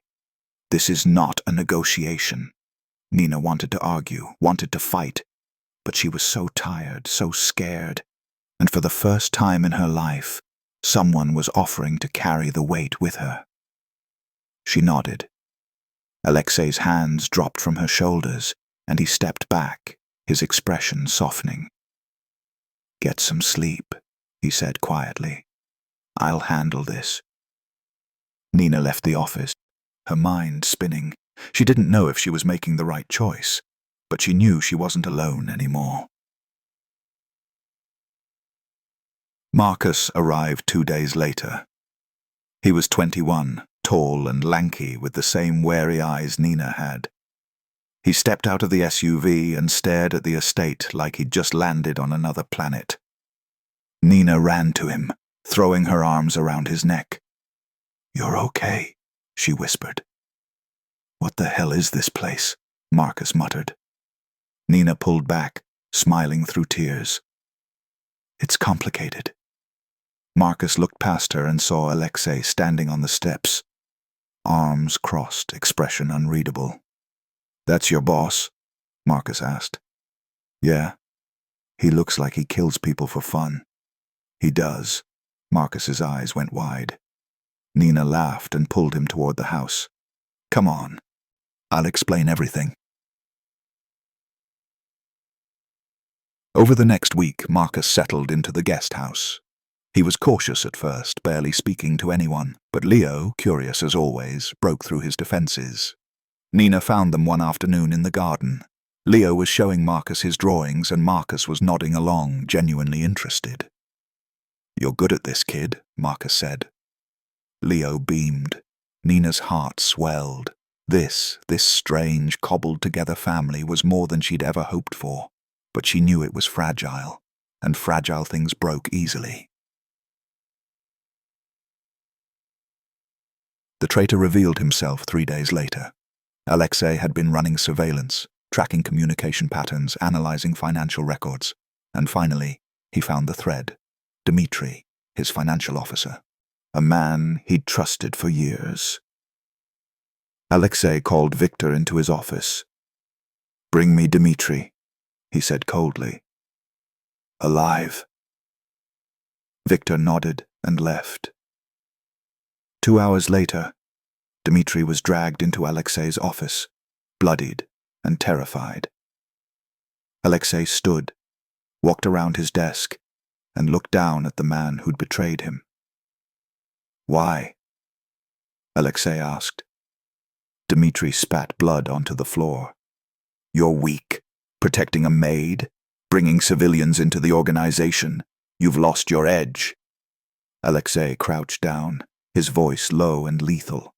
this is not a negotiation. Nina wanted to argue, wanted to fight, but she was so tired, so scared, and for the first time in her life, someone was offering to carry the weight with her. She nodded. Alexei's hands dropped from her shoulders, and he stepped back, his expression softening. Get some sleep, he said quietly. I'll handle this. Nina left the office, her mind spinning. She didn't know if she was making the right choice, but she knew she wasn't alone anymore. Marcus arrived 2 days later. He was 21, tall and lanky, with the same wary eyes Nina had. He stepped out of the SUV and stared at the estate like he'd just landed on another planet. Nina ran to him, throwing her arms around his neck. You're okay, she whispered. What the hell is this place? Marcus muttered. Nina pulled back, smiling through tears. It's complicated. Marcus looked past her and saw Alexei standing on the steps. Arms crossed, expression unreadable. That's your boss? Marcus asked. Yeah. He looks like he kills people for fun. He does. Marcus's eyes went wide. Nina laughed and pulled him toward the house. Come on. I'll explain everything. Over the next week, Marcus settled into the guest house. He was cautious at first, barely speaking to anyone, but Leo, curious as always, broke through his defenses. Nina found them one afternoon in the garden. Leo was showing Marcus his drawings, and Marcus was nodding along, genuinely interested. You're good at this, kid, Marcus said. Leo beamed. Nina's heart swelled. This strange, cobbled-together family was more than she'd ever hoped for, but she knew it was fragile, and fragile things broke easily. The traitor revealed himself 3 days later. Alexei had been running surveillance, tracking communication patterns, analyzing financial records, and finally, he found the thread. Dmitri, his financial officer, a man he'd trusted for years. Alexei called Victor into his office. Bring me Dmitri, he said coldly. Alive. Victor nodded and left. 2 hours later, Dmitri was dragged into Alexei's office, bloodied and terrified. Alexei stood, walked around his desk, and looked down at the man who'd betrayed him. Why? Alexei asked. Dmitri spat blood onto the floor. You're weak, protecting a maid, bringing civilians into the organization. You've lost your edge. Alexei crouched down, his voice low and lethal.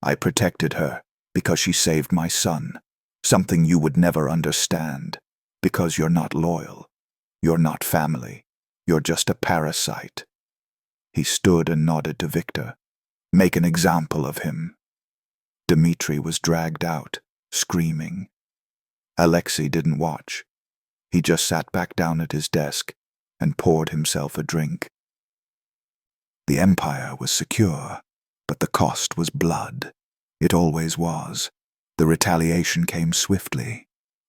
I protected her because she saved my son, something you would never understand, because you're not loyal. You're not family. You're just a parasite." He stood and nodded to Victor. "Make an example of him." Dmitri was dragged out, screaming. Alexei didn't watch. He just sat back down at his desk and poured himself a drink. The empire was secure, but the cost was blood. It always was. The retaliation came swiftly.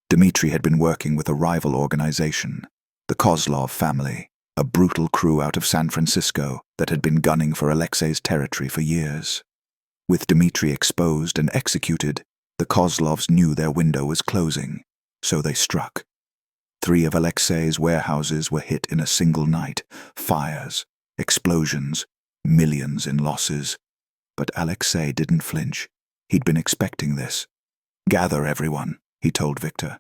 Dmitri had been working with a rival organization, the Kozlov family, a brutal crew out of San Francisco that had been gunning for Alexei's territory for years. With Dmitri exposed and executed, the Kozlovs knew their window was closing, so they struck. 3 of Alexei's warehouses were hit in a single night. Fires, explosions, millions in losses. But Alexei didn't flinch. He'd been expecting this. "Gather everyone," he told Victor.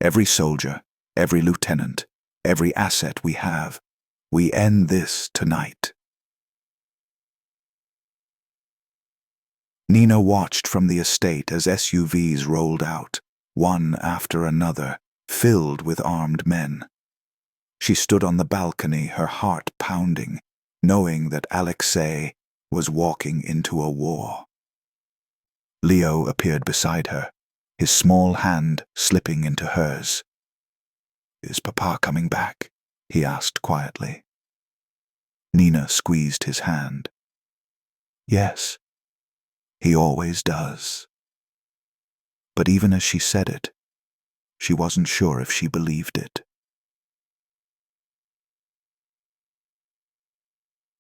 "Every soldier, every lieutenant, every asset we have. We end this tonight." Nina watched from the estate as SUVs rolled out, one after another, filled with armed men. She stood on the balcony, her heart pounding, knowing that Alexei was walking into a war. Leo appeared beside her, his small hand slipping into hers. "Is Papa coming back?" he asked quietly. Nina squeezed his hand. "Yes, he always does." But even as she said it, she wasn't sure if she believed it.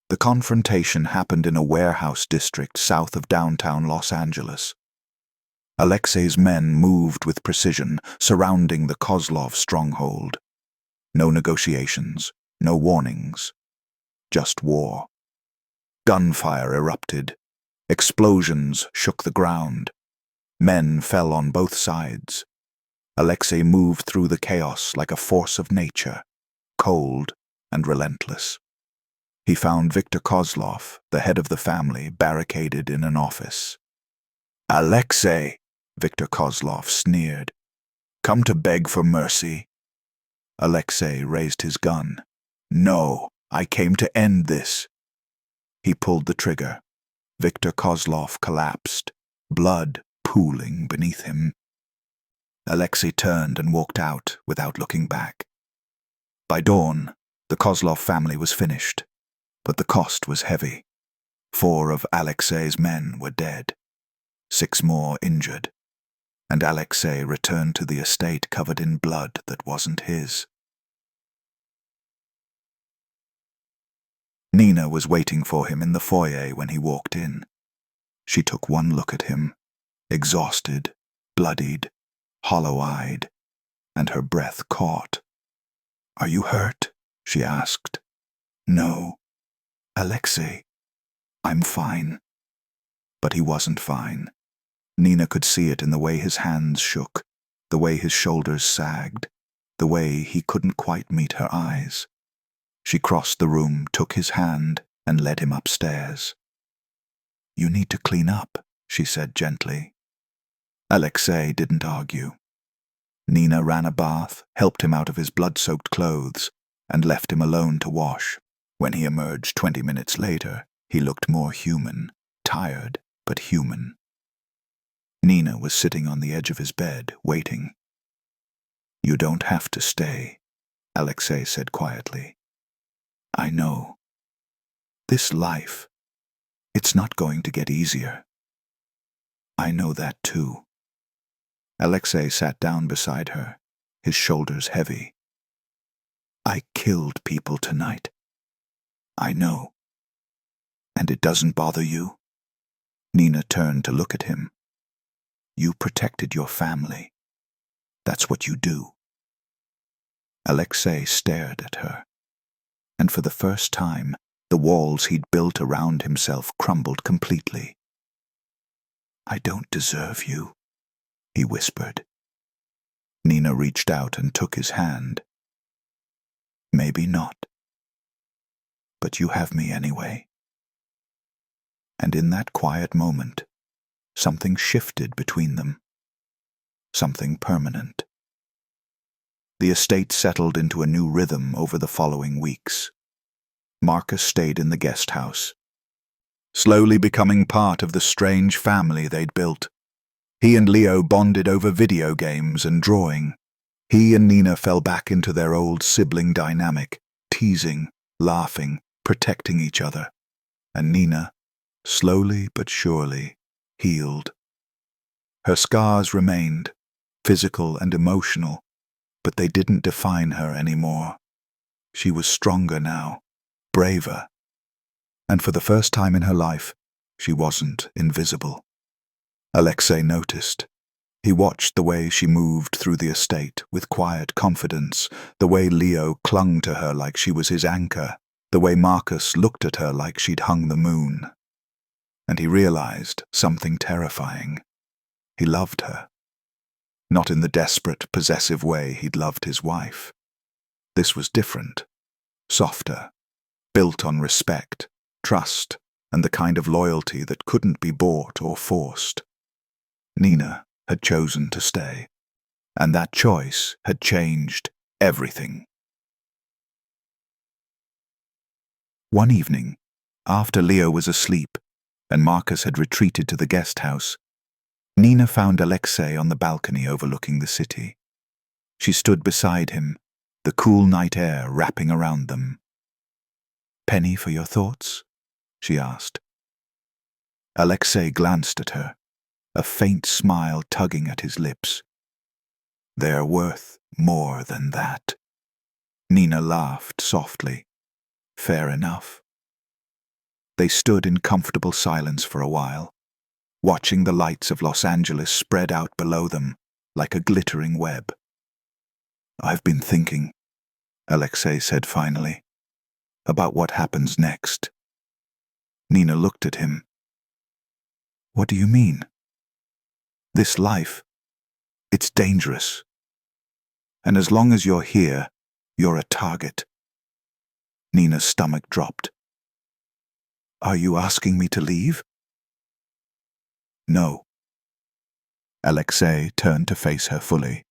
The confrontation happened in a warehouse district south of downtown Los Angeles. Alexei's men moved with precision, surrounding the Kozlov stronghold. No negotiations, no warnings, just war. Gunfire erupted. Explosions shook the ground. Men fell on both sides. Alexei moved through the chaos like a force of nature, cold and relentless. He found Viktor Kozlov, the head of the family, barricaded in an office. "Alexei," Viktor Kozlov sneered. "Come to beg for mercy?" Alexei raised his gun. "No, I came to end this." He pulled the trigger. Viktor Kozlov collapsed, blood pooling beneath him. Alexei turned and walked out without looking back. By dawn, the Kozlov family was finished, but the cost was heavy. 4 of Alexei's men were dead, 6 more injured, and Alexei returned to the estate covered in blood that wasn't his. Nina was waiting for him in the foyer when he walked in. She took one look at him, exhausted, bloodied, hollow-eyed, and her breath caught. "Are you hurt?" she asked. "No." "Alexei." "I'm fine." But he wasn't fine. Nina could see it in the way his hands shook, the way his shoulders sagged, the way he couldn't quite meet her eyes. She crossed the room, took his hand, and led him upstairs. "You need to clean up," she said gently. Alexei didn't argue. Nina ran a bath, helped him out of his blood-soaked clothes, and left him alone to wash. When he emerged 20 minutes later, he looked more human, tired but human. Nina was sitting on the edge of his bed, waiting. "You don't have to stay," Alexei said quietly. "I know. This life, it's not going to get easier. I know that too." Alexei sat down beside her, his shoulders heavy. "I killed people tonight. I know. And it doesn't bother you?" Nina turned to look at him. "You protected your family. That's what you do." Alexei stared at her, and for the first time, the walls he'd built around himself crumbled completely. "I don't deserve you," he whispered. Nina reached out and took his hand. "Maybe not. But you have me anyway." And in that quiet moment, something shifted between them. Something permanent. The estate settled into a new rhythm over the following weeks. Marcus stayed in the guest house, slowly becoming part of the strange family they'd built. He and Leo bonded over video games and drawing. He and Nina fell back into their old sibling dynamic, teasing, laughing, protecting each other. And Nina, slowly but surely, healed. Her scars remained, physical and emotional, but they didn't define her anymore. She was stronger now, braver, and for the first time in her life, she wasn't invisible. Alexei noticed. He watched the way she moved through the estate with quiet confidence, the way Leo clung to her like she was his anchor, the way Marcus looked at her like she'd hung the moon. And he realized something terrifying. He loved her. Not in the desperate, possessive way he'd loved his wife. This was different, softer, built on respect, trust, and the kind of loyalty that couldn't be bought or forced. Nina had chosen to stay, and that choice had changed everything. One evening, after Leo was asleep and Marcus had retreated to the guest house, Nina found Alexei on the balcony overlooking the city. She stood beside him, the cool night air wrapping around them. "Penny for your thoughts?" she asked. Alexei glanced at her, a faint smile tugging at his lips. "They're worth more than that." Nina laughed softly. "Fair enough." They stood in comfortable silence for a while, watching the lights of Los Angeles spread out below them like a glittering web. "I've been thinking," Alexei said finally, "about what happens next." Nina looked at him. "What do you mean?" "This life, it's dangerous. And as long as you're here, you're a target." Nina's stomach dropped. "Are you asking me to leave?" "No." Alexei turned to face her fully.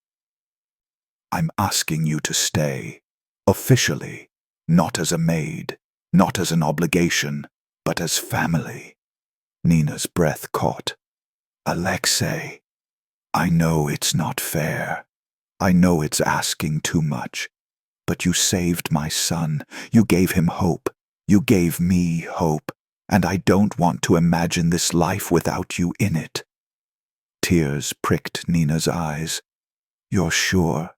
"I'm asking you to stay, officially, not as a maid, not as an obligation, but as family." Nina's breath caught. "Alexei, I know it's not fair. I know it's asking too much. But you saved my son. You gave him hope. You gave me hope. And I don't want to imagine this life without you in it." Tears pricked Nina's eyes. "You're sure?"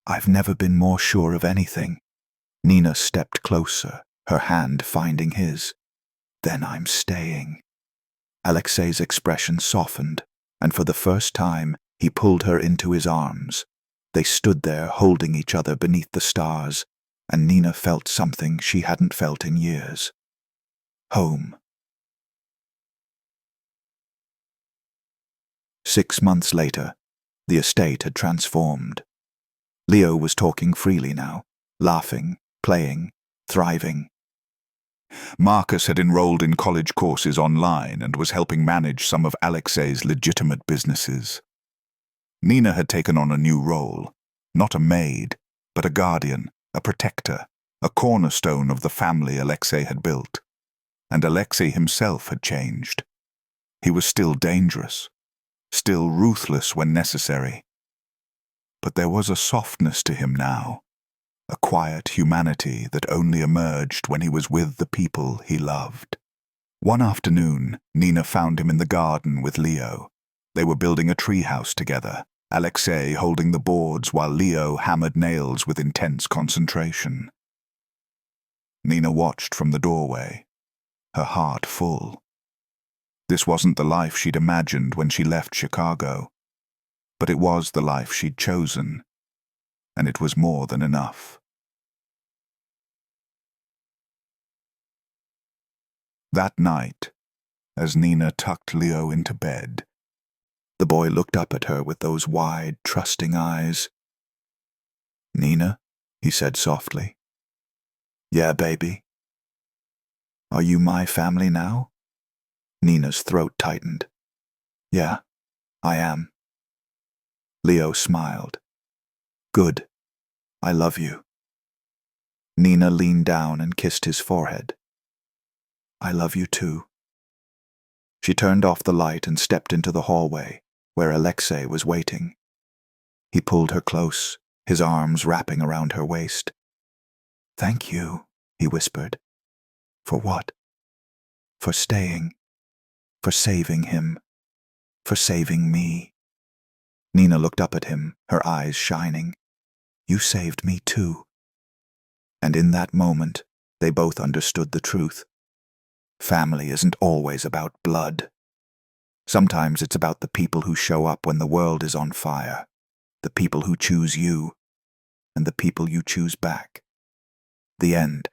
"I've never been more sure of anything." Nina stepped closer, her hand finding his. "Then I'm staying." Alexei's expression softened, and for the first time he pulled her into his arms. They stood there holding each other beneath the stars, and Nina felt something she hadn't felt in years. Home. 6 months later, the estate had transformed. Leo was talking freely now, laughing, playing, thriving. Marcus had enrolled in college courses online and was helping manage some of Alexei's legitimate businesses. Nina had taken on a new role, not a maid, but a guardian, a protector, a cornerstone of the family Alexei had built. And Alexei himself had changed. He was still dangerous, still ruthless when necessary. But there was a softness to him now, a quiet humanity that only emerged when he was with the people he loved. One afternoon, Nina found him in the garden with Leo. They were building a treehouse together, Alexei holding the boards while Leo hammered nails with intense concentration. Nina watched from the doorway, her heart full. This wasn't the life she'd imagined when she left Chicago, but it was the life she'd chosen, and it was more than enough. That night, as Nina tucked Leo into bed, the boy looked up at her with those wide, trusting eyes. "Nina," he said softly. "Yeah, baby." "Are you my family now?" Nina's throat tightened. "Yeah, I am." Leo smiled. "Good. I love you." Nina leaned down and kissed his forehead. I love you too. She turned off the light and stepped into the hallway, where Alexei was waiting. He pulled her close, his arms wrapping around her waist. Thank you, he whispered. For what? For staying. For saving him. For saving me. Nina looked up at him, her eyes shining. You saved me too. And in that moment, they both understood the truth. Family isn't always about blood. Sometimes it's about the people who show up when the world is on fire, the people who choose you, and the people you choose back. The end.